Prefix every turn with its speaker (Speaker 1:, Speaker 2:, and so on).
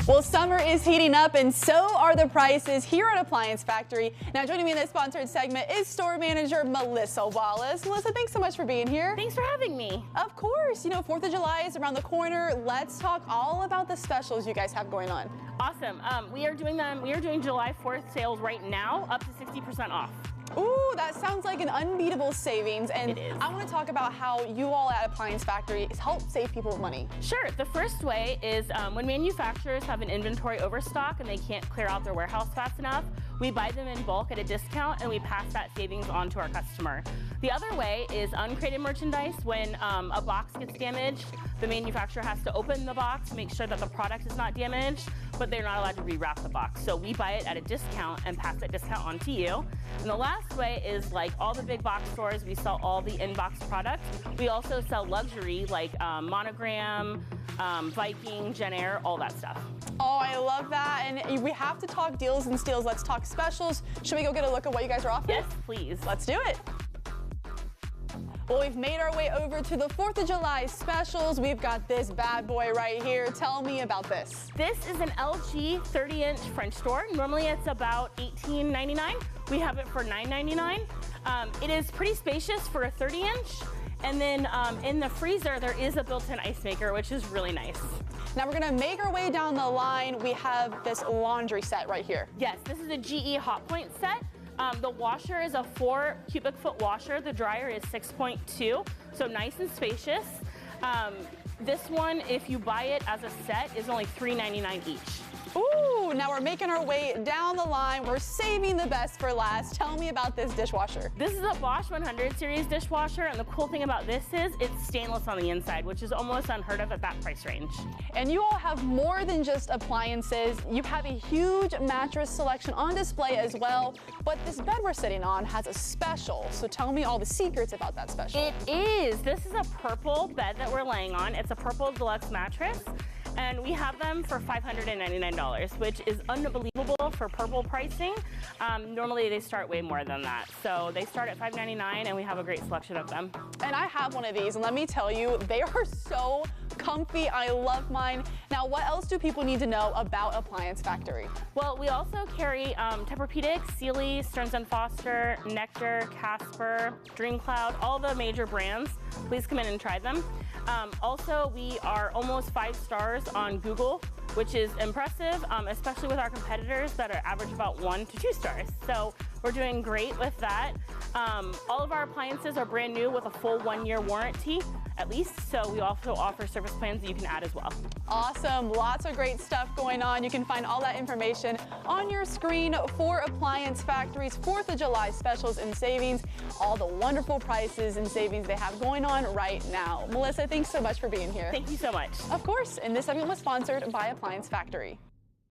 Speaker 1: Well, summer is heating up and so are the prices here at Appliance Factory. Now joining me in this sponsored segment is store manager Melissa Wallace. Melissa, thanks so much for being here.
Speaker 2: Thanks for having me.
Speaker 1: Of course, you know 4th of July is around the corner. Let's talk all about the specials you guys have going on.
Speaker 2: Awesome. We are doing July 4th sales right now, up to 60% off.
Speaker 1: Ooh, that sounds like an unbeatable savings, and
Speaker 2: It is.
Speaker 1: I want to talk about how you all at Appliance Factory help save people money.
Speaker 2: Sure. The first way is when manufacturers have an inventory overstock and they can't clear out their warehouse fast enough, we buy them in bulk at a discount and we pass that savings on to our customer. The other way is uncrated merchandise. When a box gets damaged, the manufacturer has to open the box, make sure that the product is not damaged, but they're not allowed to rewrap the box. So we buy it at a discount and pass that discount on to you. And the last way is like all the big box stores, we sell all the in-box products. We also sell luxury like Monogram, Viking, Jen Air, all that stuff.
Speaker 1: Oh, I love that, and we have to talk deals and steals. Let's talk specials. Should we go get a look at what you guys are offering?
Speaker 2: Yes, please.
Speaker 1: Let's do it. Well, we've made our way over to the 4th of July specials. We've got this bad boy right here. Tell me about this.
Speaker 2: This is an LG 30-inch French door. Normally it's about $18.99. We have it for $9.99. It is pretty spacious for a 30-inch. And then in the freezer, there is a built-in ice maker, which is really nice.
Speaker 1: Now we're gonna make our way down the line. We have this laundry set right here.
Speaker 2: Yes, this is a GE Hot Point set. The washer is a 4 cubic foot washer. The dryer is 6.2, so nice and spacious. This one, if you buy it as a set, is only $3.99 each.
Speaker 1: Ooh, now we're making our way down the line. We're saving the best for last. Tell me about this dishwasher.
Speaker 2: This is a Bosch 100 series dishwasher, and the cool thing about this is it's stainless on the inside, which is almost unheard of at that price range.
Speaker 1: And you all have more than just appliances. You have a huge mattress selection on display as well, but this bed we're sitting on has a special. So tell me all the secrets about that special.
Speaker 2: It is. This is a purple bed that we're laying on. It's a purple deluxe mattress. And we have them for $599, which is unbelievable for purple pricing. Normally they start way more than that. So they start at $599 and we have a great selection of them.
Speaker 1: And I have one of these, and let me tell you, they are so comfy. I love mine. Now, what else do people need to know about Appliance Factory?
Speaker 2: Well, we also carry Tempur-Pedic, Sealy, Stearns & Foster, Nectar, Casper, DreamCloud, all the major brands. Please come in and try them. Also, we are almost 5 stars on Google, which is impressive, especially with our competitors that are average about 1 to 2 stars. So we're doing great with that. All of our appliances are brand new with a full 1-year warranty, at least. So we also offer service plans that you can add as well.
Speaker 1: Awesome, lots of great stuff going on. You can find all that information on your screen for Appliance Factory's 4th of July specials and savings, all the wonderful prices and savings they have going on right now. Melissa, thanks so much for being here.
Speaker 2: Thank you so much.
Speaker 1: Of course, and this segment was sponsored by Appliance Factory.